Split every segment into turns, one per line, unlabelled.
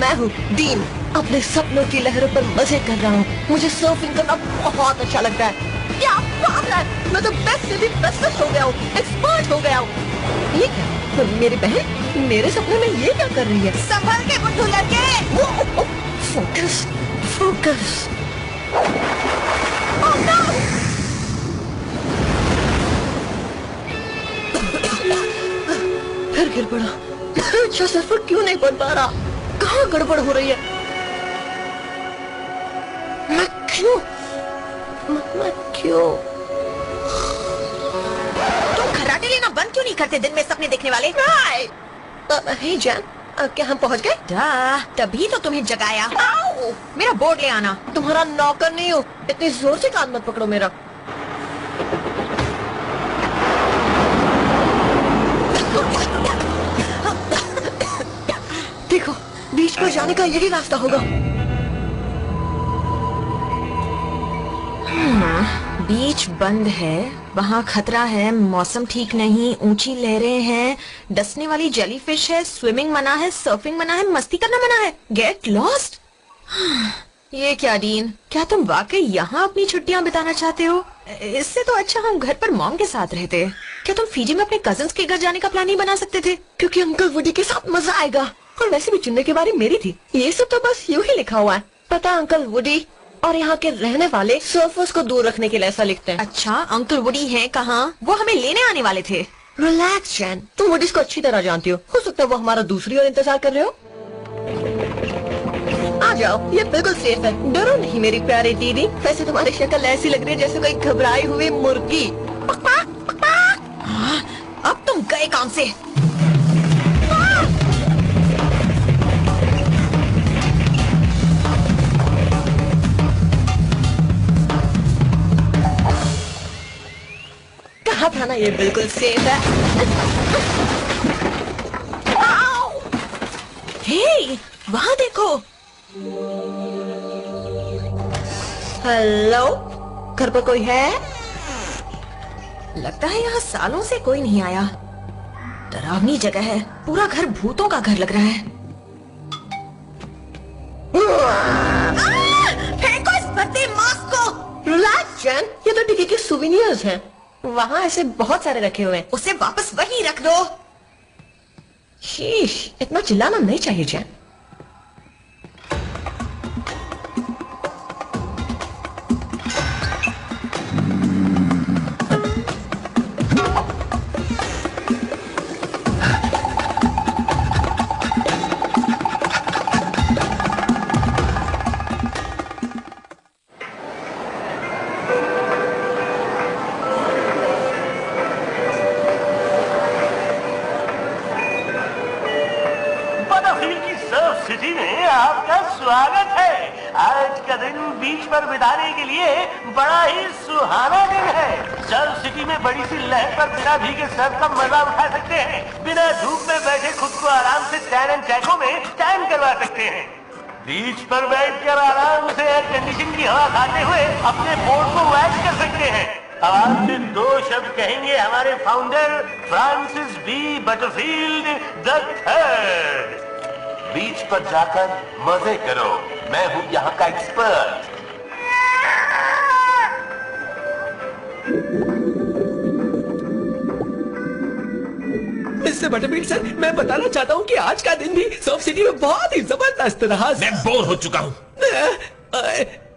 मैं हूँ डीन, अपने सपनों की लहरों पर मजे कर रहा हूँ। मुझे सर्फिंग करना बहुत अच्छा लगता है। क्या बात है, मैं तो बेस्ट से भी बेस्ट हो गया हूँ, एक्सपर्ट हो गया हूँ। ये क्या, मेरी बहन मेरे सपने में ये क्या कर रही है?
संभल के बुद्धू लड़के।
Focus focus. फिर गिर पड़ा। अच्छा सर्फर क्यों नहीं बन पा रहा? कहाँ गड़बड़ हो रही है? मैं क्यों
तुम खर्राटे लेना बंद क्यों नहीं करते दिन में सपने देखने वाले?
हे जैन, क्या हम पहुँच गए?
तभी तो तुम्हें जगाया। मेरा बोर्ड ले आना।
तुम्हारा नौकर नहीं हो, इतनी जोर से कान मत पकड़ो मेरा। देखो, बीच पर जाने का यही रास्ता होगा।
बीच बंद है, वहाँ खतरा है, मौसम ठीक नहीं, ऊंची लहरें हैं, डसने वाली जेलीफिश है, स्विमिंग मना है, सर्फिंग मना है, मस्ती करना मना है। Get lost. ये क्या डीन, क्या तुम वाकई यहाँ अपनी छुट्टियाँ बिताना चाहते हो? इससे तो अच्छा हम घर पर मॉम के साथ रहते। क्या तुम फीजी में अपने कजिन्स के घर जाने का प्लान नहीं बना सकते थे?
क्योंकि अंकल वुडी के साथ मजा आएगा, और वैसे भी चुनने की बारी मेरी थी। ये सब तो बस यूं ही लिखा हुआ है। पता अंकल वुडी और यहाँ के रहने वाले सर्फर्स को दूर रखने के लिए ऐसा लिखते हैं।
अच्छा, अंकल वुडी हैं कहाँ? वो हमें लेने आने वाले थे।
रिलैक्स जैन, तुम वुडीज को अच्छी तरह जानती हो सकता है वो हमारा दूसरी ओर इंतजार कर रहे हो। आ जाओ, ये बिल्कुल सेफ है, डरो नहीं मेरी प्यारी दीदी। वैसे तुम्हारी शक्ल ऐसी लग रही है जैसे कोई घबराई हुई मुर्गी।
अब तुम गए काम से।
कहा था ना ये बिल्कुल सेफ है।
हे, वहाँ देखो।
हेलो, घर पर कोई है?
लगता है यहाँ सालों से कोई नहीं आया। डरावनी जगह है, पूरा घर भूतों का घर लग रहा है। फेंको इस भद्दे मास्क को।
रिलैक्स जैन, ये तो टिकी के सुवेनियर्स हैं। वहाँ ऐसे बहुत सारे रखे हुए हैं।
उसे वापस वहीं रख दो।
शीश, इतना चिल्लाना नहीं चाहिए जैन।
सिटी में आपका स्वागत है। आज का दिन बीच पर बिताने के लिए बड़ा ही सुहाना दिन है। सर्फ सिटी में बड़ी सी लहर पर बिना भीगे सर्फ का मजा उठा सकते हैं। बिना धूप में बैठे खुद को आराम से टैन एंड टैको में टैन करवा सकते हैं। बीच पर बैठकर आराम से एयर कंडीशन की हवा खाते हुए अपने बोर्ड को वैक्स कर सकते हैं। अब आपसे दो शब्द कहेंगे हमारे founder Francis B Butterfield the third. Beach पर जाकर मजे करो, मैं हूँ यहाँ का एक्सपर्ट।
मिस्टर बटरफील्ड सर, मैं बताना चाहता हूँ कि आज का दिन भी सर्फ सिटी में बहुत ही जबरदस्त रहा।
मैं बोर हो चुका हूँ।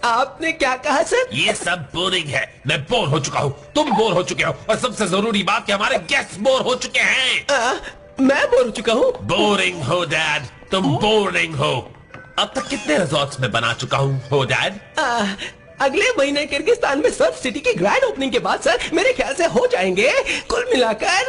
आपने क्या कहा सर?
ये सब बोरिंग है। मैं बोर हो चुका हूँ, तुम बोर हो चुके हो, और सबसे जरूरी बात कि हमारे गेस्ट बोर हो चुके हैं।
मैं बोर हो चुका हूँ।
बोरिंग हो डैड, तुम बोरिंग हो। अब तक कितने रिजॉर्ट्स में बना चुका हूँ हो डैड?
अगले महीने किर्गिस्तान में सर्फ सिटी की ग्रैंड ओपनिंग के बाद सर मेरे ख्याल से हो जाएंगे कुल मिलाकर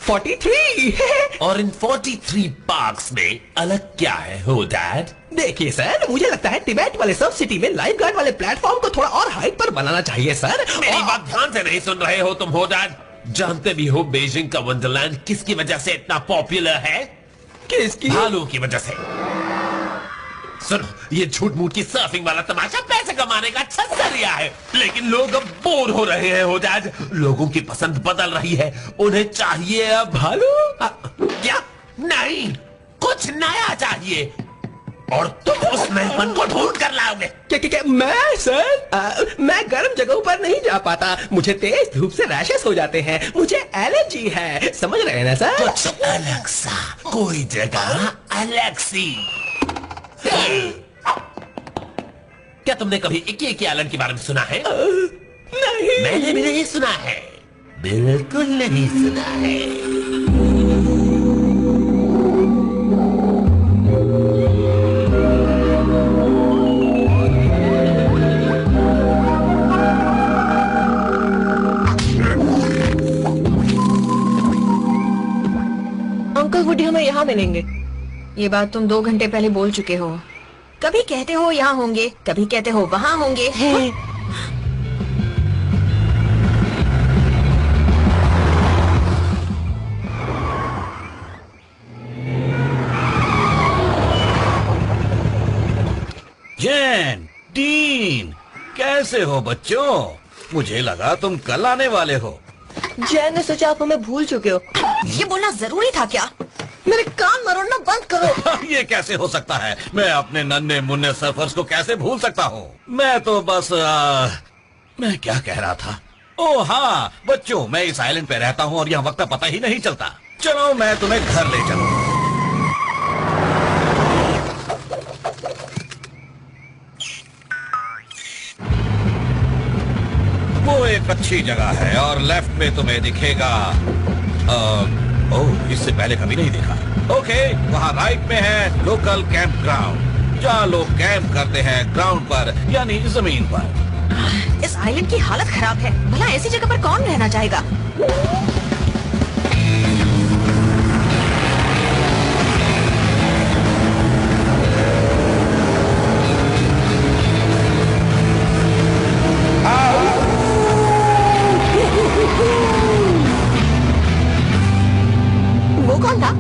43।
और इन 43 पार्क्स में अलग क्या है हो डैड?
देखिए सर, मुझे लगता है टिबेट वाले सर्फ सिटी में लाइफ गार्ड वाले प्लेटफॉर्म को थोड़ा और हाइट पर बनाना चाहिए सर।
मेरी बात ध्यान से नहीं सुन रहे हो तुम हो डैड? जानते भी हो बीजिंग का वंडरलैंड किसकी वजह से इतना पॉपुलर है?
किसकी?
भालू की वजह से। सुनो, ये झूठ मूठ की सर्फिंग वाला तमाशा पैसे कमाने का अच्छा जरिया है, लेकिन लोग अब बोर हो रहे हैं हो डैड। लोगों की पसंद बदल रही है, उन्हें चाहिए अब
भालू।
क्या? नहीं, कुछ नया चाहिए। और तुम उस मेहमान को ढूंढ कर लाओगे।
क्या मैं सर मैं गर्म जगहों पर नहीं जा पाता, मुझे तेज धूप से रैशेस हो जाते हैं, मुझे एलर्जी है, समझ रहे हैं ना सर?
कुछ अलग सा, कोई जगह अलग सी। क्या तुमने कभी इक्की आइलैंड के बारे में सुना है?
नहीं।
मैंने भी नहीं सुना है, बिल्कुल नहीं सुना है।
अंकल वुडी हमें यहाँ मिलेंगे।
ये बात तुम 2 घंटे पहले बोल चुके हो। कभी कहते हो यहाँ होंगे, कभी कहते हो वहाँ होंगे।
जेन, डीन, कैसे हो बच्चों? मुझे लगा तुम कल आने वाले हो।
जैन ने सोचा आप हमें भूल चुके हो।
ये बोलना जरूरी था क्या?
मेरे कान मरोड़ना बंद करो।
ये कैसे हो सकता है? मैं अपने नन्हे मुन्ने सर्फर्स को कैसे भूल सकता हूँ? मैं तो बस मैं क्या कह रहा था? ओह हाँ बच्चों, मैं इस आइलैंड पे रहता हूँ और यहाँ वक्त का पता ही नहीं चलता। चलो मैं तुम्हें घर ले चलूँ। वो एक अच्छी जगह है और लेफ्ट में तुम्हें दिखेगा ओह इससे पहले कभी नहीं देखा। ओके, वहाँ राइट में है लोकल कैंप ग्राउंड, जहाँ लोग कैंप करते हैं ग्राउंड पर यानी जमीन पर।
इस आइलैंड की हालत खराब है, भला ऐसी जगह पर कौन रहना चाहेगा? वो कौन था?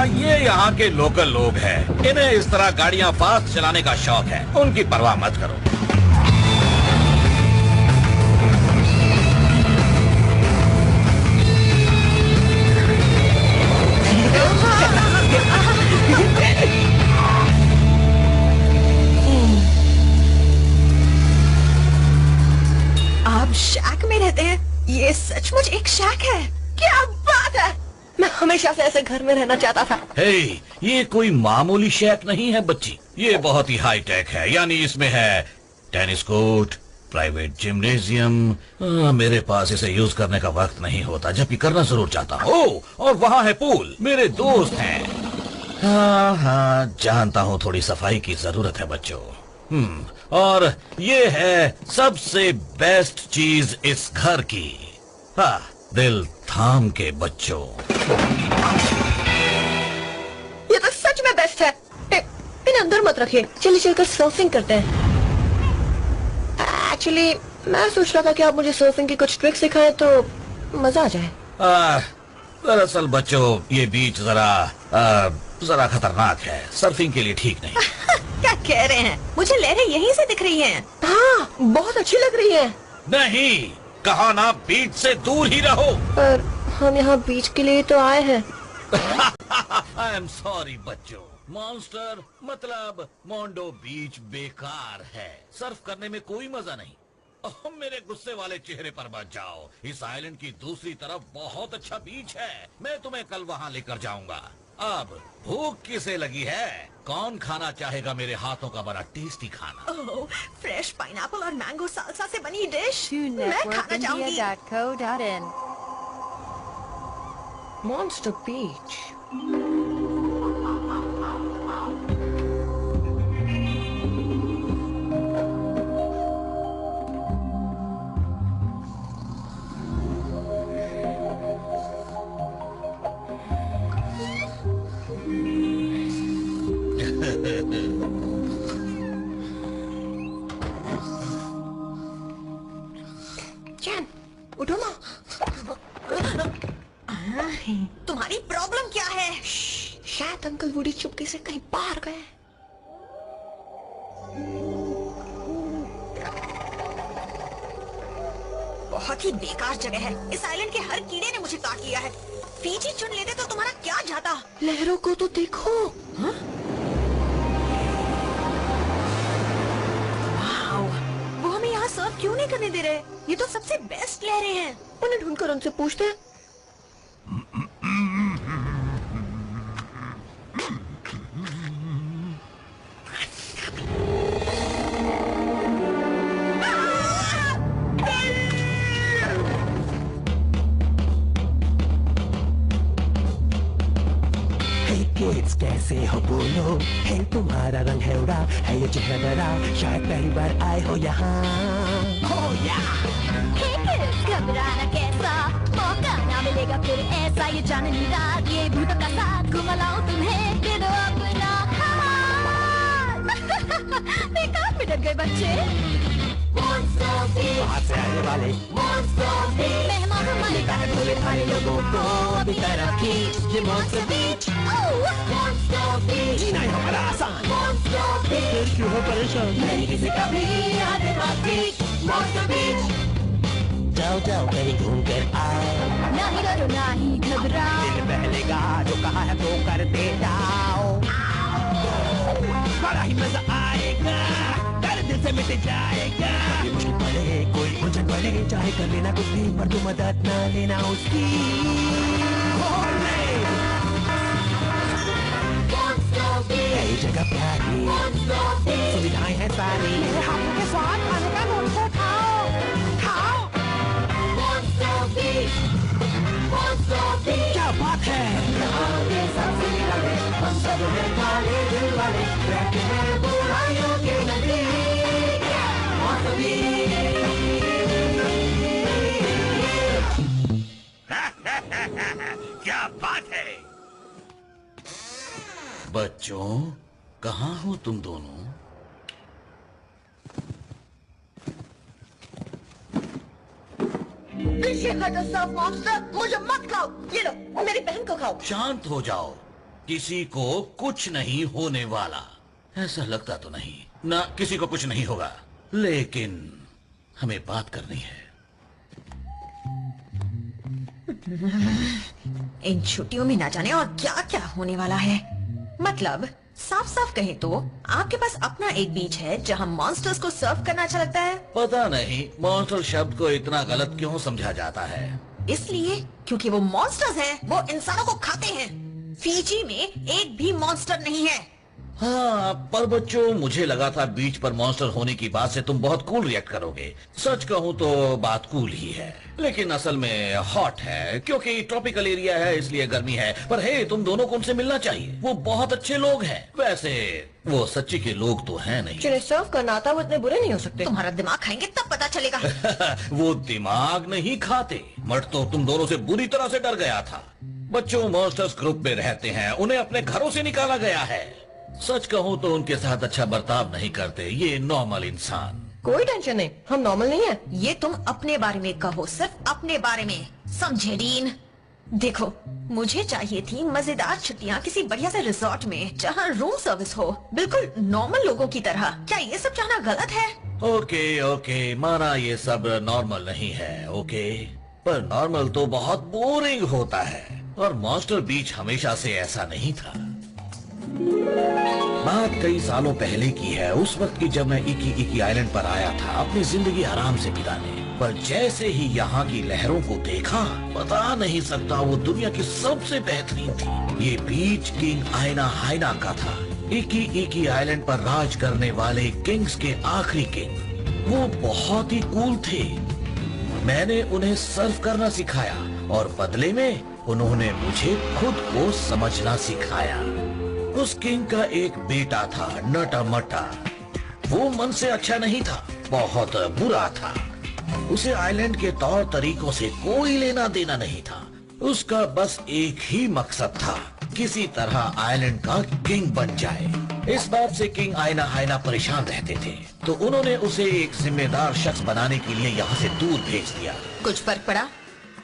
ये यहाँ के लोकल लोग हैं। इन्हें इस तरह गाड़ियाँ फास्ट चलाने का शौक है, उनकी परवाह मत करो।
आप शैक में रहते हैं? ये सचमुच एक शैक है?
क्या बात है, मैं हमेशा से ऐसे घर में रहना चाहता था।
हे, ये कोई मामूली शैक नहीं है बच्ची, ये बहुत ही हाई टेक है। यानी इसमें है टेनिस कोर्ट, प्राइवेट जिम्नेजियम। मेरे पास इसे यूज करने का वक्त नहीं होता, जबकि करना जरूर चाहता हूँ। ओह, और वहाँ है पूल, मेरे दोस्त हैं। हाँ हाँ जानता हूँ थोड़ी सफाई की जरूरत है बच्चों। और ये है सबसे बेस्ट चीज इस घर की। हाँ, दिल थाम के बच्चों।
ये तो सच में बेस्ट है। इन्हें अंदर मत रखिए, चलिए चलकर सर्फिंग करते हैं। एक्चुअली मैं सोच रहा था कि आप मुझे सर्फिंग की कुछ ट्रिक्स सिखाएं तो मजा आ जाए।
दरअसल बच्चों ये बीच जरा खतरनाक है, सर्फिंग के लिए ठीक नहीं।
क्या कह रहे हैं? मुझे लहरें यहीं से दिख रही हैं।
हाँ, बहुत अच्छी लग रही है।
नहीं, कहा ना बीच से दूर ही रहो।
पर हम यहाँ बीच के लिए तो आए हैं।
आई एम सॉरी बच्चों, मॉन्स्टर मतलब मोंडो बीच बेकार है, सर्फ करने में कोई मजा नहीं। मेरे गुस्से वाले चेहरे पर मत जाओ, इस आइलैंड की दूसरी तरफ बहुत अच्छा बीच है, मैं तुम्हें कल वहाँ लेकर जाऊंगा। अब भूख किसे लगी है? कौन खाना चाहेगा मेरे हाथों का बड़ा टेस्टी खाना?
ओह, फ्रेश पाइनएप्पल और मैंगो सालसा से बनी डिश मैं खाना चाहूंगी।
ToNetworkIndia.co.in
मॉन्स्टर बीच। चैन, उठो ना।
तुम्हारी प्रॉब्लम क्या है?
शायद अंकल वुडी चुपके से कहीं बाहर गए।
बहुत ही बेकार जगह है, इस आइलैंड के हर कीड़े ने मुझे काट लिया है। फीजी चुन लेते तो तुम्हारा क्या जाता?
लहरों को तो देखो।
हाँ? नहीं करने दे रहे। ये तो सबसे बेस्ट लहरें हैं।
उन्हें ढूंढकर उनसे पूछते हैं।
किड्स कैसे हो बोलो, है तुम्हारा रंग है उड़ा, है ये चेहरा डरा, शायद पहली बार आए हो यहाँ। Oh yeah!
घबराना कैसा, मौका ना मिलेगा फिर ऐसा, ये चांदनी रात ये भूतों का साथ, घुमा लाऊं तुम्हें दे दो अपना हाथ। देखा डर गए बच्चे।
बाहर से आने वाले
मेहमान हमारे
है भोले भाले लोगों को अभी तरफ खींच, ये मॉन्स्टर बीच। जीना है हमारा आसान, फिर क्यों हो परेशान, नहीं किसी का भी आने वाली मॉन्स्टर बीच। जाओ जाओ कहीं घूम कर आओ,
ना ही डरो ना ही घबराओ,
दिल बहलेगा जो कहा है तो करते जाओ, बड़ा ही मजा आएगा, दर्द दिल से मिट जाएगा। ये मुश्किल पड़े कोई उलझन पड़े, चाहे कर लेना कुछ भी पर तू मदद ना लेना उसकी। कई जगह प्यारी सुविधाएं हैं सारी, हाथों के स्वाद खाने का लुत्फ उठाओ, खाओ। क्या बात है, हम सब हैं काले दिल वाले, रहते हैं बुराइयों के नजदीक।
क्या बात है बच्चों, कहाँ हो तुम दोनों?
पीछे हटो सब मॉन्स्टर, मुझे मत खाओ। ये लो मेरी बहन को खाओ।
शांत हो जाओ, किसी को कुछ नहीं होने वाला। ऐसा लगता तो नहीं ना, किसी को कुछ नहीं होगा, लेकिन हमें बात करनी है।
इन छुट्टियों में ना जाने और क्या क्या होने वाला है। मतलब साफ साफ कहे तो आपके पास अपना एक बीच है जहाँ मॉन्स्टर्स को सर्व करना अच्छा लगता है।
पता नहीं मॉन्स्टर शब्द को इतना गलत क्यों समझा जाता है।
इसलिए क्योंकि वो मॉन्स्टर्स हैं, वो इंसानों को खाते हैं। फीजी में एक भी मॉन्स्टर नहीं है।
हाँ, पर बच्चों मुझे लगा था बीच पर मॉन्स्टर होने की बात से तुम बहुत कूल रिएक्ट करोगे। सच कहूँ तो बात कूल ही है, लेकिन असल में हॉट है क्योंकि ट्रॉपिकल एरिया है इसलिए गर्मी है। पर हे, तुम दोनों को उनसे मिलना चाहिए, वो बहुत अच्छे लोग हैं। वैसे वो सच्ची के लोग तो हैं नहीं।
जिन्हें सर्व करना आता वो इतने बुरे नहीं हो सकते।
तुम्हारा दिमाग खाएंगे तब पता चलेगा।
वो दिमाग नहीं खाते। मट तो तुम दोनों से बुरी तरह से डर गया था। बच्चों मॉन्स्टर्स ग्रुप में रहते हैं, उन्हें अपने घरों से निकाला गया है। सच कहूँ तो उनके साथ अच्छा बर्ताव नहीं करते ये नॉर्मल इंसान।
कोई टेंशन नहीं, हम नॉर्मल नहीं है।
ये तुम अपने बारे में कहो, सिर्फ अपने बारे में, समझे डीन? देखो, मुझे चाहिए थी मजेदार छुट्टियाँ किसी बढ़िया से रिसोर्ट में जहाँ रूम सर्विस हो, बिल्कुल नॉर्मल लोगों की तरह। क्या ये सब चाहना गलत है?
ओके ओके, माना ये सब नॉर्मल नहीं है, ओके, पर नॉर्मल तो बहुत बोरिंग होता है और मॉन्स्टर बीच हमेशा से ऐसा नहीं था। बात कई सालों पहले की है, उस वक्त की जब मैं इकी आइलैंड पर आया था अपनी जिंदगी आराम से बिताने। पर जैसे ही यहाँ की लहरों को देखा, बता नहीं सकता वो दुनिया की सबसे बेहतरीन थी। ये बीच किंग आइना हाइना का था। इकी आइलैंड पर राज करने वाले किंग्स के आखिरी किंग। वो बहुत ही कूल थे। मैंने उन्हें सर्व करना सिखाया और बदले में उन्होंने मुझे खुद को समझना सिखाया। उस किंग का एक बेटा था, नटा मटा। वो मन से अच्छा नहीं था, बहुत बुरा था। उसे आइलैंड के तौर तरीकों से कोई लेना देना नहीं था। उसका बस एक ही मकसद था, किसी तरह आइलैंड का किंग बन जाए। इस बात से किंग आइना हाइना परेशान रहते थे, तो उन्होंने उसे एक जिम्मेदार शख्स बनाने के लिए यहाँ से दूर भेज दिया।
कुछ फर्क पड़ा?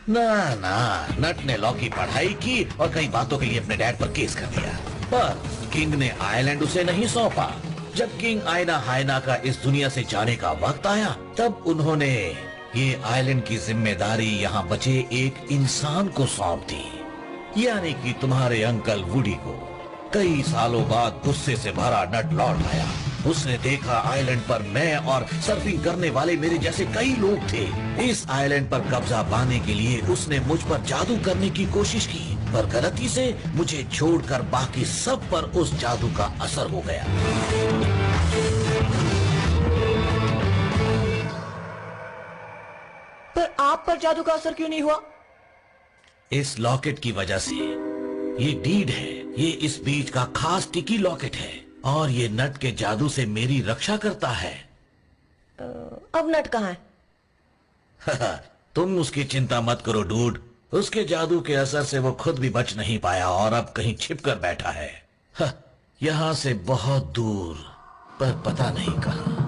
ना, नट ने लॉ की पढ़ाई की और कई बातों के लिए अपने डैड पर केस कर दिया। पर किंग ने आइलैंड उसे नहीं सौंपा। जब किंग आइना हाइना का इस दुनिया से जाने का वक्त आया, तब उन्होंने ये आइलैंड की जिम्मेदारी यहाँ बचे एक इंसान को सौंप दी, यानी कि तुम्हारे अंकल वुडी को। कई सालों बाद गुस्से से भरा नट लौट आया उसने देखा आइलैंड पर मैं और सर्फिंग करने वाले मेरे जैसे कई लोग थे। इस आइलैंड पर कब्जा पाने के लिए उसने मुझ पर जादू करने की कोशिश की, पर गलती से मुझे छोड़कर बाकी सब पर उस जादू का असर हो गया।
पर आप पर जादू का असर क्यों नहीं हुआ?
इस लॉकेट की वजह से। ये डीड है, ये इस बीच का खास टिकी लॉकेट है और ये नट के जादू से मेरी रक्षा करता है।
अब नट कहाँ है?
तुम उसकी चिंता मत करो डूड, उसके जादू के असर से वो खुद भी बच नहीं पाया और अब कहीं छिप कर बैठा है, यहाँ से बहुत दूर, पर पता नहीं कहाँ।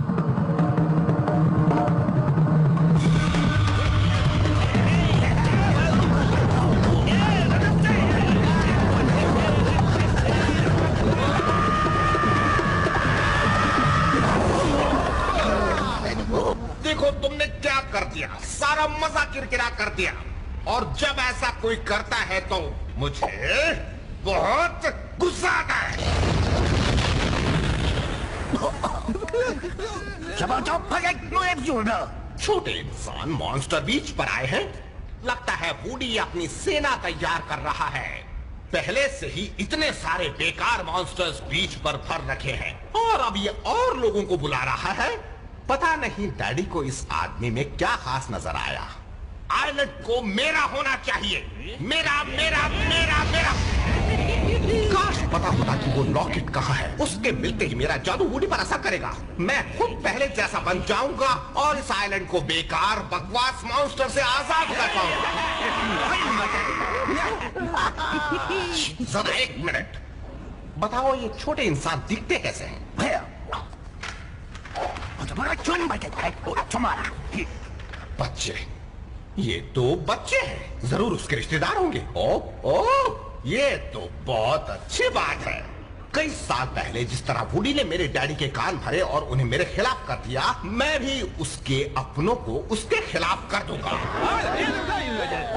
देखो तुमने क्या कर दिया, सारा मजा किरकिरा कर दिया। और जब ऐसा कोई करता है तो मुझे बहुत गुस्सा आता है। छोटे इंसान मॉन्स्टर बीच पर आए हैं। लगता है वुडी अपनी सेना तैयार कर रहा है। पहले से ही इतने सारे बेकार मॉन्स्टर्स बीच पर भर रखे हैं और अब ये और लोगों को बुला रहा है। पता नहीं डैडी को इस आदमी में क्या खास नजर आया। आइलैंड को मेरा होना चाहिए, मेरा मेरा मेरा मेरा। काश पता होता कि वो लॉकेट कहाँ है। उसके मिलते ही मेरा जादू वुडी पर असर करेगा। मैं खुद पहले जैसा बन जाऊंगा और इस आइलैंड को बेकार बकवास मॉन्स्टर से आजाद कर पाऊंगा। जरा एक मिनट, बताओ ये छोटे इंसान दिखते कैसे हैं? बच्चे, ये तो बच्चे हैं, जरूर उसके रिश्तेदार होंगे। ओ, ये तो बहुत अच्छी बात है। कई साल पहले जिस तरह वुडी ने मेरे डैडी के कान भरे और उन्हें मेरे खिलाफ कर दिया, मैं भी उसके अपनों को उसके खिलाफ कर दूंगा।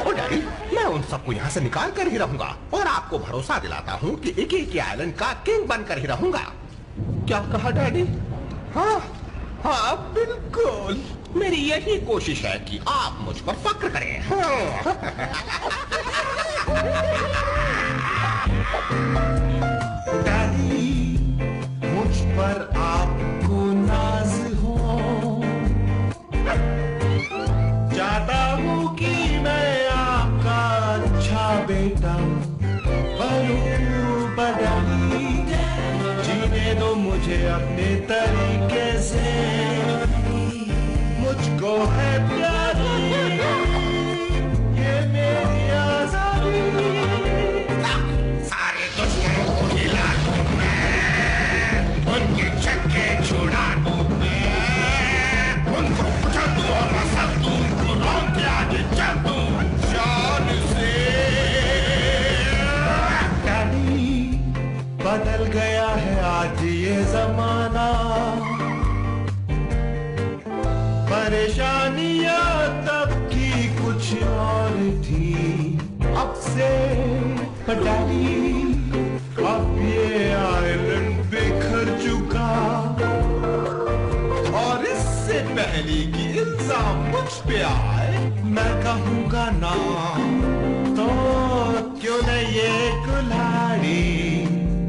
ओ डैडी, मैं उन सबको यहाँ से निकाल कर ही रहूंगा और आपको भरोसा दिलाता हूँ कि एक आइलैंड का किंग बनकर ही रहूंगा। क्या कहा डैडी? हाँ बिल्कुल, मेरी यही कोशिश है कि आप मुझ पर फक्र करें।
डैडी, मुझ पर आपको नाज हो, चाहता हूँ कि मैं आपका अच्छा बेटा बनूं। डैडी, जीने दो मुझे अपने तरीके से, मुझको है प्यारी ये मेरी आजादी।
सारे दुश्मनों को हिला दूं मैं, उनके छक्के छुड़ा दूं मैं, उनको कुचल दूं और मसल दूं, उनको रोक के आगे चल दूं जान से।
डैडी, बदल गया है आज ये जमाना, परेशानियां तब की कुछ और थी। अब से डैडी, अब ये आइलैंड बिखर चुका और इससे पहले कि इल्जाम मुझ पे आए मैं कहूँगा ना, तो क्यों न ये कुल्हाड़ी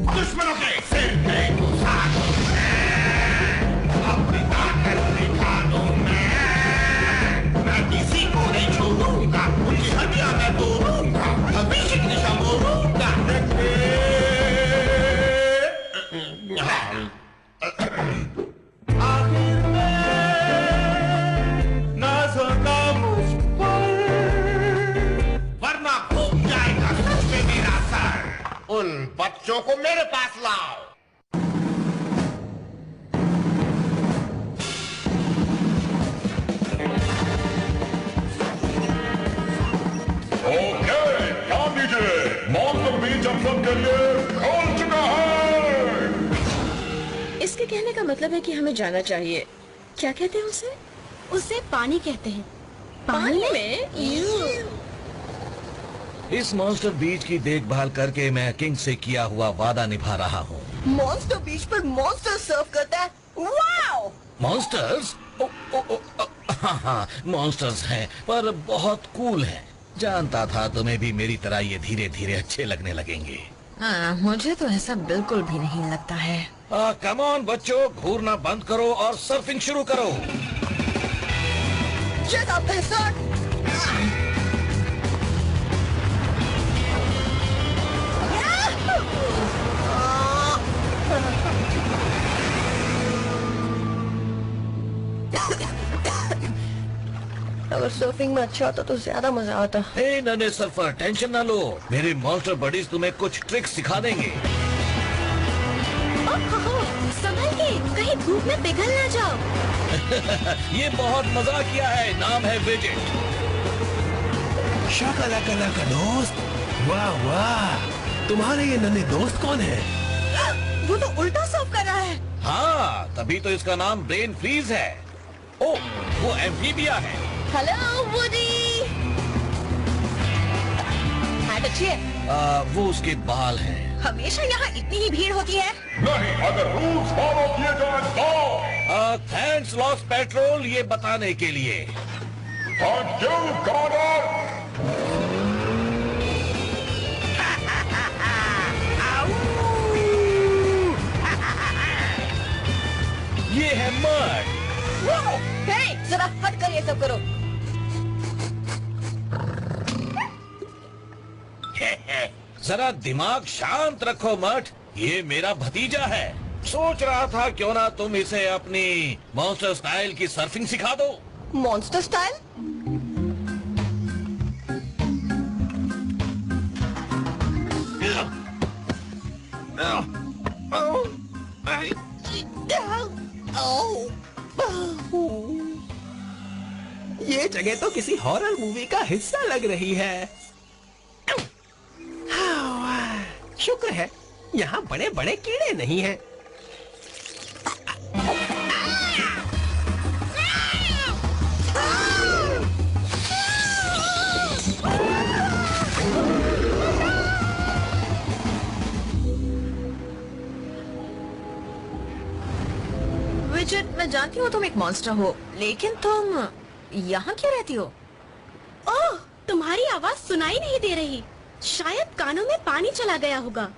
दुश्मनों के सिर पे घुसा दूं मैं, अपनी ताकत दिखा दूं मैं किसी को नहीं छोड़ूंगा, उनकी हड्डियां मैं तोड़ूंगा, हमेशा की दिशा मोड़ूंगा।
आखिर में नाज होता मुझ पर,
वरना घूम जाएगा सच में मेरा सर। उन बच्चों को मेरे पास लाओ।
मॉन्स्टर बीच हम सब के लिए खोल चुका है।
इसके कहने का मतलब है कि हमें जाना चाहिए। क्या कहते हैं उसे?
उसे पानी कहते हैं।
पानी में?
इस मॉन्स्टर बीच की देखभाल करके मैं किंग से किया हुआ वादा निभा रहा हूँ।
मॉन्स्टर बीच पर मॉन्स्टर सर्व करता है। वाओ!
मॉन्स्टर्स? हाँ, मॉन्स्टर्स हैं पर बहुत कूल हैं। जानता था तुम्हें भी मेरी तरह ये धीरे धीरे अच्छे लगने लगेंगे।
मुझे तो ऐसा बिल्कुल भी नहीं लगता है।
कम ऑन बच्चों, घूरना बंद करो और सर्फिंग शुरू करो।
Get up there, sir! अगर सर्फिंग में अच्छा होता तो ज्यादा मजा आता।
हे नन्हे सर्फर, टेंशन ना लो, मेरे मॉन्स्टर बडीज तुम्हें कुछ ट्रिक्स सिखा देंगे।
संभल के, कहीं धूप में पिघल ना जाओ।
ये बहुत मजा किया है, नाम है विजेट।
शाकालाका का दोस्त, वाह वाह, तुम्हारे ये नन्हे दोस्त कौन है?
वो तो उल्टा सर्फ कर रहा है।
हाँ, तभी तो इसका नाम ब्रेन फ्रीज है। ओ, वो एम्फीबिया है।
Hello woody. हैट अच्छी है।
वो उसके बाल हैं।
हमेशा यहाँ इतनी ही भीड़ होती है।
नहीं, अगर रूल्स फॉलो किए जाए तो।
थैंक्स लॉस पेट्रोल ये बताने के लिए।
Thank you Gordon.
ये है मर्ड।
हे, जरा हट कर ये सब करो।
जरा दिमाग शांत रखो मठ, ये मेरा भतीजा है। सोच रहा था क्यों ना तुम इसे अपनी मॉन्स्टर स्टाइल की सर्फिंग सिखा दो।
Monster style?
ये जगह तो किसी हॉरर मूवी का हिस्सा लग रही है। शुक्र है यहाँ बड़े बड़े कीड़े नहीं हैं।
विजेट, मैं जानती हूँ तुम एक मॉन्स्टर हो, लेकिन तुम यहाँ क्यों रहती हो?
ओह, तुम्हारी आवाज सुनाई नहीं दे रही। शायद कानों में पानी चला गया होगा।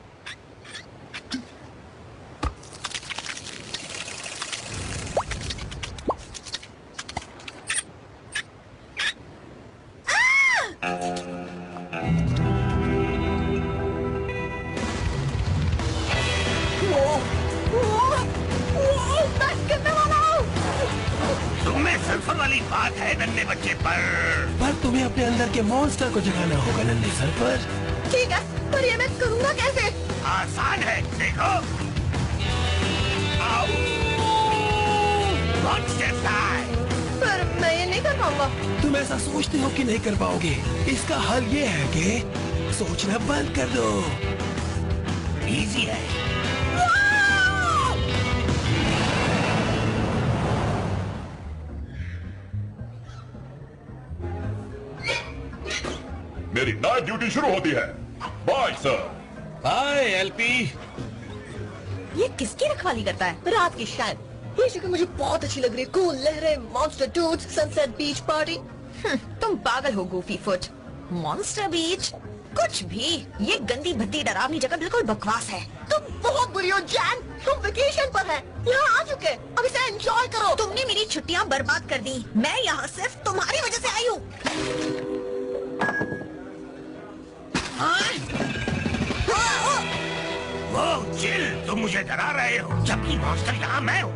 तुम्हें सर्फर वाली बात है नन्हे बच्चे पर
तुम्हें अपने अंदर के मॉन्स्टर को जगाना होगा नन्हे सर्फर।
ठीक है, पर ये मैं करूँगा कैसे?
आसान है, देखो। Monster style.
पर मैं ये नहीं कर पाऊंगा।
तुम ऐसा सोचते हो कि नहीं कर पाओगे? इसका हल ये है कि सोचना बंद कर दो।
इजी है।
मेरी नाइट ड्यूटी शुरू होती है। Bye sir.
Bye LP.
ये किसकी रखवाली करता है?
रात की शायद। ये जगह मुझे बहुत अच्छी लग रही है। कूल लहरें, मॉन्स्टर डूड्स, सनसेट बीच पार्टी।
तुम पागल हो गोफी फुट। मॉन्स्टर बीच कुछ भी, ये गंदी भद्दी डरावनी जगह बिल्कुल बकवास है।
तुम बहुत बुरी हो जैन। तुम वेकेशन पर हैं, यहाँ आ चुके, अब इसे एंजॉय करो।
तुमने मेरी छुट्टियाँ बर्बाद कर दी। मैं यहाँ सिर्फ तुम्हारी वजह से आई हूँ।
वो चिल, तुम मुझे डरा रहे हो, जबकि मॉन्स्टर यहाँ मैं हूँ।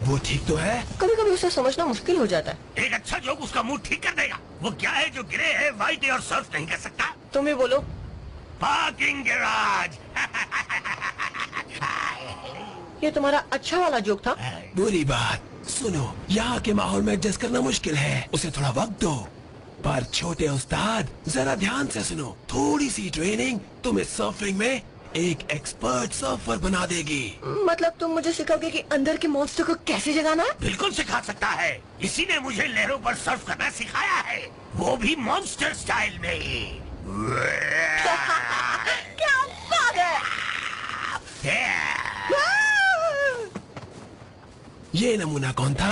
वो ठीक तो है।
कभी कभी उसे समझना मुश्किल हो जाता है।
एक अच्छा जोक उसका मूड ठीक कर देगा। वो क्या है जो ग्रे है, व्हाइट है और सर्फ नहीं कर सकता?
तुम ही बोलो।
Parking garage.
ये तुम्हारा अच्छा वाला जोक था।
बुरी बात सुनो, यहाँ के माहौल में एडजस्ट करना मुश्किल है, उसे थोड़ा वक्त दो। पर छोटे उस्ताद, जरा ध्यान से सुनो, थोड़ी सी ट्रेनिंग तुम्हें सर्फिंग में एक एक्सपर्ट सर्फर बना देगी।
मतलब तुम मुझे सिखाओगे कि अंदर के मॉन्स्टर को कैसे जगाना है?
बिल्कुल सिखा सकता है। इसी ने मुझे लहरों पर सर्फ करना सिखाया है, वो भी मॉन्स्टर स्टाइल में।
क्या बात है!
ये नमूना कौन था?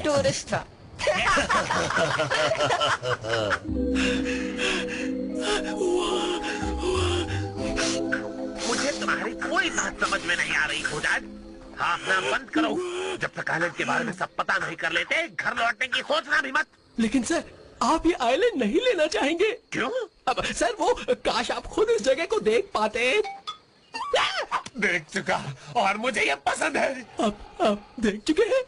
टूरिस्ट था।
मुझे तुम्हारी कोई बात समझ में नहीं आ रही खुदाद। हाँफना बंद करो। जब तक आइलैंड के बारे में सब पता नहीं कर लेते, घर लौटने की सोचना भी मत।
लेकिन सर, आप ये आइलैंड नहीं लेना चाहेंगे?
क्यों?
अब सर, वो काश आप खुद इस जगह को देख पाते।
देख चुका और मुझे ये पसंद है।
अब देख चुके हैं,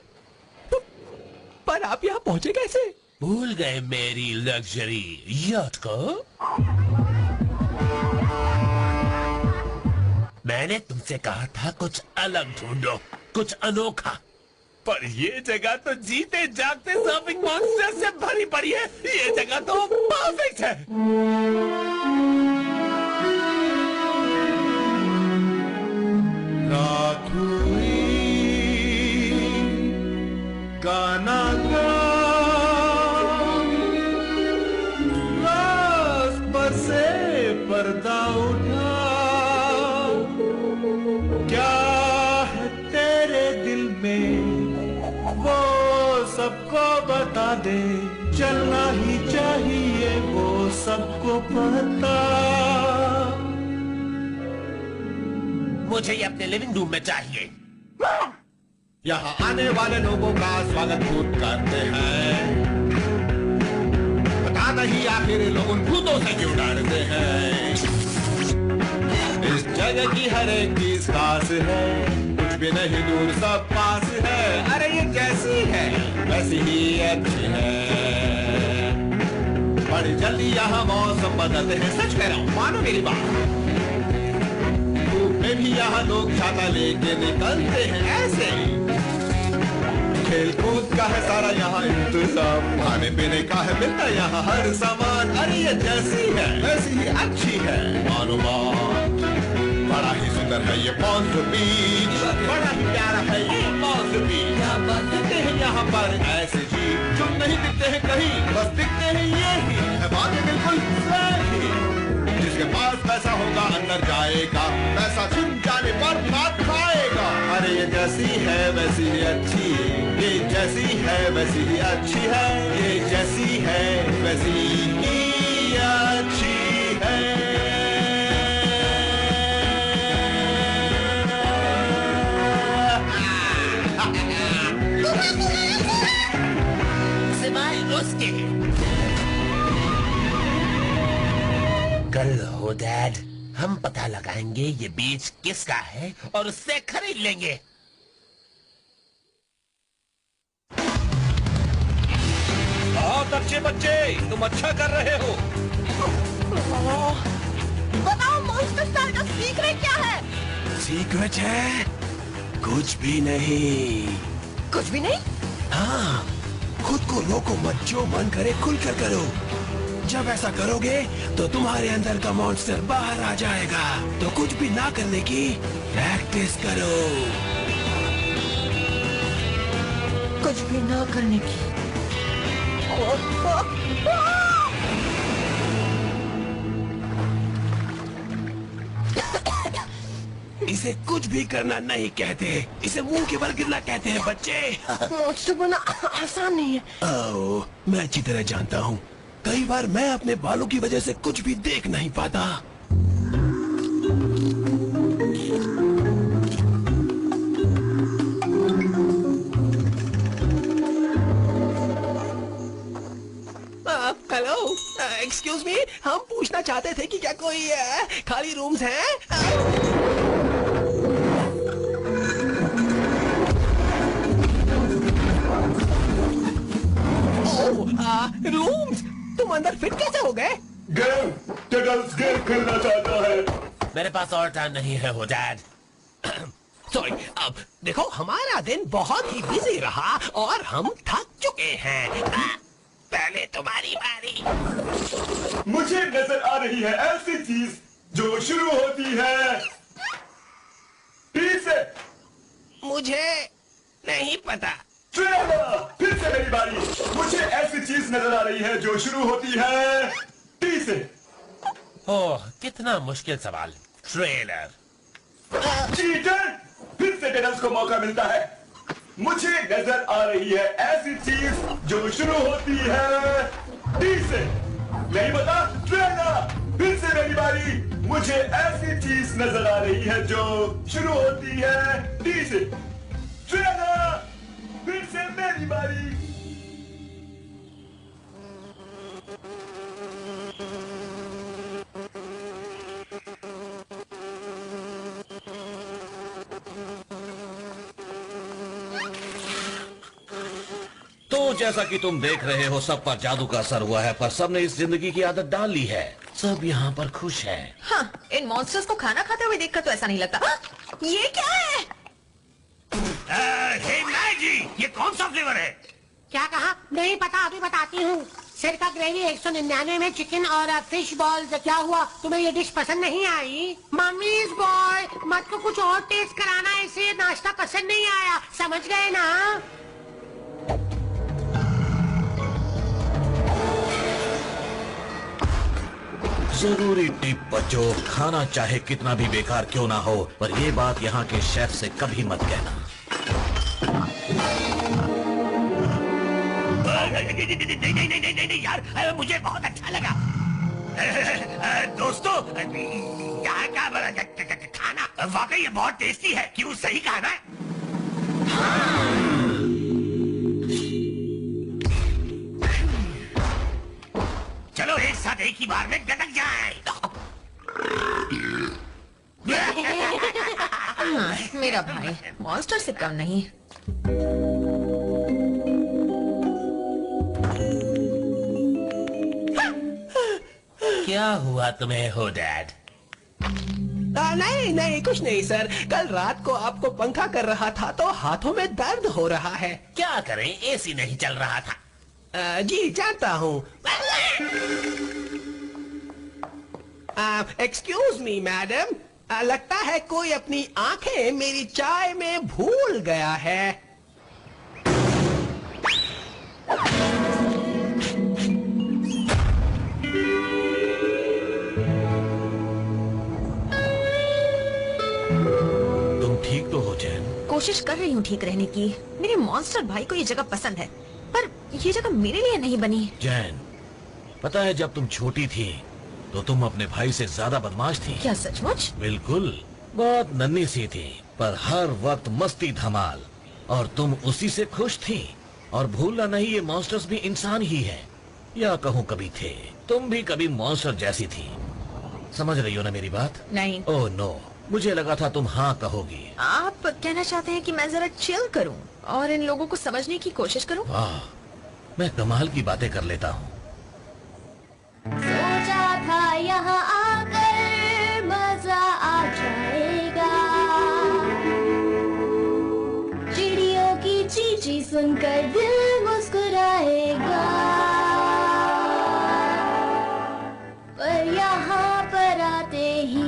पर आप यहाँ पहुँचे कैसे?
भूल गए मेरी लग्जरी यॉट को? मैंने तुमसे कहा था कुछ अलग ढूंढो, कुछ अनोखा। पर ये जगह तो जीते जागते सर्फिंग मॉन्स्टर से भरी पड़ी है। ये जगह तो परफेक्ट है।
रात हुई, गाना गा, रात पर से पर्दा उठा। क्या है तेरे दिल में, वो सबको बता दे। चलना ही चाहिए वो सबको पता।
मुझे ये अपने लिविंग रूम में चाहिए।
यहाँ आने वाले लोगों का स्वागत भूत करते हैं। पता नहीं आखिर लोग उन भूतों से क्यों डरते हैं। इस जगह की हर एक चीज खास है, कुछ भी नहीं दूर सब पास है। अरे ये कैसी है वैसी ही अच्छी है। बड़ी जल्दी यहाँ मौसम बदलते हैं, सच कह रहा हूँ, मानो मेरी बात। में भी यहाँ लोग छाता लेके निकलते हैं ऐसे। खेल कूद का है सारा यहाँ इंतजाम, खाने पीने का है मिलता यहाँ हर सामान। अरे ये जैसी है वैसी ही अच्छी है, मानो बात। बड़ा ही सुंदर है ये मॉन्स्टर बीच, बड़ा ही प्यारा है ये मॉन्स्टर बीच। दिखते हैं यहाँ पर ऐसे जीव जो नहीं दिखते हैं कहीं, बस दिखते हैं ये ही है। बातें बिल्कुल सही। जिसके पास पैसा होगा अंदर जाएगा, पैसा छुप जाने पर बात खाएगा। अरे ये जैसी है वैसी ही अच्छी, ये जैसी है वैसी ही अच्छी है, ये जैसी है वैसी ही अच्छी है।
सिवाय उसके कल हो डैड, हम पता लगाएंगे ये बीज किसका है और उससे खरीद लेंगे।
बहुत अच्छे बच्चे, तुम अच्छा कर रहे हो।
बताओ मॉन्स्टर स्टार का सीक्रेट क्या है?
सीक्रेट है कुछ भी नहीं।
कुछ भी नहीं?
हाँ, खुद को रोको मत, जो मन करे खुलकर करो। जब ऐसा करोगे तो तुम्हारे अंदर का मॉन्स्टर बाहर आ जाएगा। तो कुछ भी ना करने की प्रैक्टिस करो।
कुछ भी ना करने की।
इसे कुछ भी करना नहीं कहते, इसे मुंह के बल गिरना कहते हैं बच्चे।
मॉन्स्टर बनना आसान नहीं है।
ओह, मैं अच्छी तरह जानता हूँ। कई बार मैं अपने बालों की वजह से कुछ भी देख नहीं पाता। हेलो, एक्सक्यूज मी, हम पूछना चाहते थे कि क्या कोई खाली रूम्स हैं? रूम्स? तुम अंदर फिट कैसे हो गए?
गेम, टेटल्स गेम खेलना चाहता है।
मेरे पास और टाइम नहीं है हो डैड।
सॉरी, अब देखो हमारा दिन बहुत ही बिजी रहा और हम थक चुके हैं। पहले तुम्हारी बारी।
मुझे नजर आ रही है ऐसी चीज जो शुरू होती है टी से।
मुझे नहीं पता।
फिर से मेरी बारी। मुझे ऐसी चीज नजर आ रही है जो शुरू होती है टी से।
ओह, कितना मुश्किल सवाल। ट्रेलर।
चीटर! फिर से टेनल्स को मौका मिलता है। मुझे नजर आ रही है ऐसी चीज जो शुरू होती है डी से। नहीं पता? ट्रेनर! फिर से मेरी बारी। मुझे ऐसी चीज नजर आ रही है जो शुरू होती है डी से। ट्रेनर! फिर से मेरी बारी।
तो जैसा कि तुम देख रहे हो, सब पर जादू का असर हुआ है, पर सबने इस जिंदगी की आदत डाल ली है। सब यहाँ पर खुश हैं।
हाँ, इन मॉन्स्टर्स को खाना खाते हुए देखकर तो ऐसा नहीं लगता। ये क्या है?
हे मैगी, ये कौन सा फ्लेवर है?
क्या कहा? नहीं पता, अभी बताती हूँ। सिरका ग्रेवी 199 में चिकन और फिश बॉल्स। क्या हुआ, तुम्हें ये डिश पसंद नहीं आई? मम्मीज बॉय, मत को कुछ और टेस्ट कराना, इसे नाश्ता पसंद नहीं आया, समझ गए ना?
जरूरी टिप बच्चों, खाना चाहे कितना भी बेकार क्यों ना हो, पर ये बात यहाँ के शेफ से कभी मत कहना।
नहीं यार, मुझे बहुत अच्छा लगा। दोस्तों, यहाँ का खाना वाकई बहुत टेस्टी है। क्यों, सही कहा ना? चलो एक साथ एक ही बार में गटक जाए।
मेरा भाई मॉन्स्टर से कम नहीं।
क्या हुआ तुम्हें हो डैड?
नहीं नहीं, कुछ नहीं सर। कल रात को आपको पंखा कर रहा था तो हाथों में दर्द हो रहा है।
क्या करें, एसी नहीं चल रहा था।
जी जानता हूँ। एक्सक्यूज मी मैडम, लगता है कोई अपनी आंखें मेरी चाय में भूल गया है।
तुम ठीक तो हो जैन?
कोशिश कर रही हूँ ठीक रहने की। मेरे मॉन्स्टर भाई को ये जगह पसंद है, पर ये जगह मेरे लिए नहीं बनी।
जैन, पता है जब तुम छोटी थी तो तुम अपने भाई से ज्यादा बदमाश थी।
क्या सचमुच?
बिल्कुल, बहुत नन्ही सी थी, पर हर वक्त मस्ती धमाल, और तुम उसी से खुश थी। और भूलना नहीं, ये मॉन्स्टर्स भी इंसान ही हैं, या कहूँ कभी थे। तुम भी कभी मॉन्स्टर जैसी थी। समझ रही हो ना मेरी बात?
नहीं।
ओह नो, मुझे लगा था तुम हाँ कहोगी।
आप कहना चाहते हैं कि मैं जरा चिल करूं और इन लोगों को समझने की कोशिश करूं?
वाह, मैं कमाल की बातें कर लेता हूँ।
सोचा था यहाँ आकर मजा आ जाएगा, चिड़ियों की चींची सुनकर दिल मुस्कुराएगा, पर यहाँ पर आते ही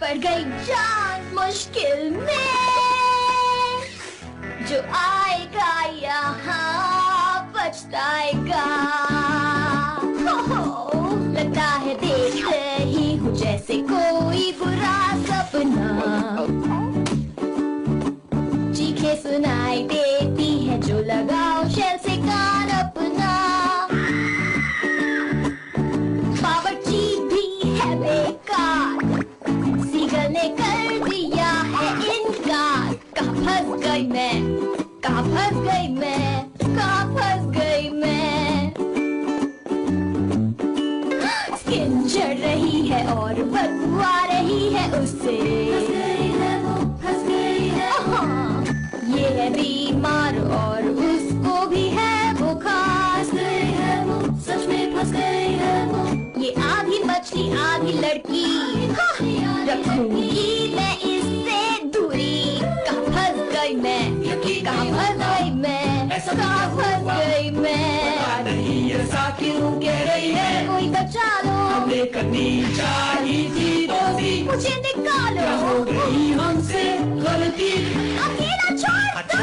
पड़ गई जान मुश्किल में। जो आएगा यहाँ पछताएगा। लगता है देखते ही हूँ जैसे कोई बुरा सपना, चीखें सुनाई देती है जो लगाओ शेल से कान अपना। बावर्ची भी है बेकार, सीगल ने कर दिया है इनकार। कहाँ फंस गई मैं, कहाँ फंस गई मैं, कहाँ फंस गई मैं। स्किन चढ़ रही है और बदबू आ रही है उससे। फंस गई है वो, फंस गई है। ये है बीमार और उसको भी है बुखार। फंस गई है वो, सच में फंस गई है वो। ये आधी मछली आधी लड़की, रखूंगी मैं इससे दूरी। कहाँ फंस गई मैं, कहाँ फंस गई मैं, कहाँ फंस गई मैं।
नहीं ऐसा क्यों कह रही है,
कोई बचा लो,
हमने करनी चाहिए थी दोस्ती।
मुझे निकालो,
क्या हो गई हमसे गलती,
अकेला छोड़ दो।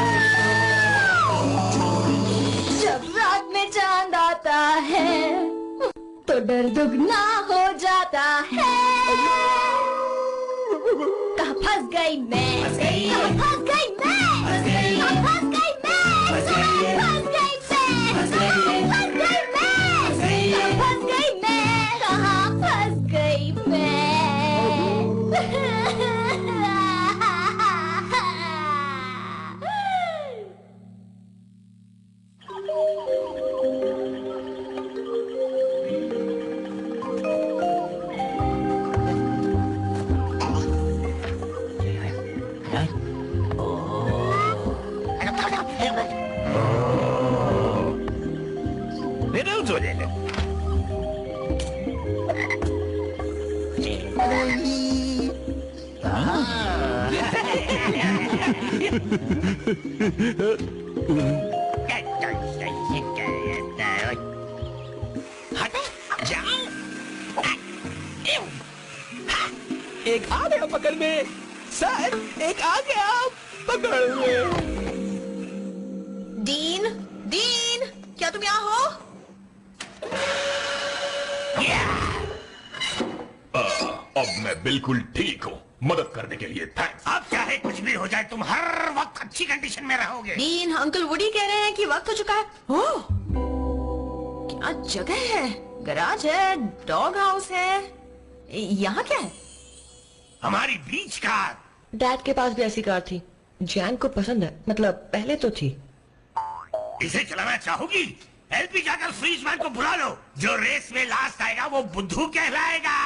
जब रात में चांद आता है तो डर दुगना हो जाता है। कहाँ फंस गई मैं, कहाँ फंस गई मैं, कहाँ फंस गई मैं, फंस गई मैं, फंस गई मैं, कहाँ फंस गई मैं।
एक आ गया पकड़ में, सर एक आ गया पकड़ में।
डीन, डीन, क्या तुम यहाँ हो?
अब मैं बिल्कुल ठीक हूँ। मदद करने के लिए थैंक्स।
अब चाहे कुछ भी हो जाए, तुम हर वक्त अच्छी कंडीशन में रहोगे।
डीन, अंकल वुडी कह रहे हैं कि वक्त हो चुका है। ओह, क्या जगह है? गराज है, डॉग हाउस है, यहाँ क्या है?
हमारी बीच कार।
डैड के पास भी ऐसी कार थी, जैन को पसंद है, मतलब पहले तो थी।
इसे चलाना चाहोगी? एलपी जाकर फ्रीज मैन को बुला लो। जो रेस में लास्ट आएगा वो बुद्धू कहलाएगा।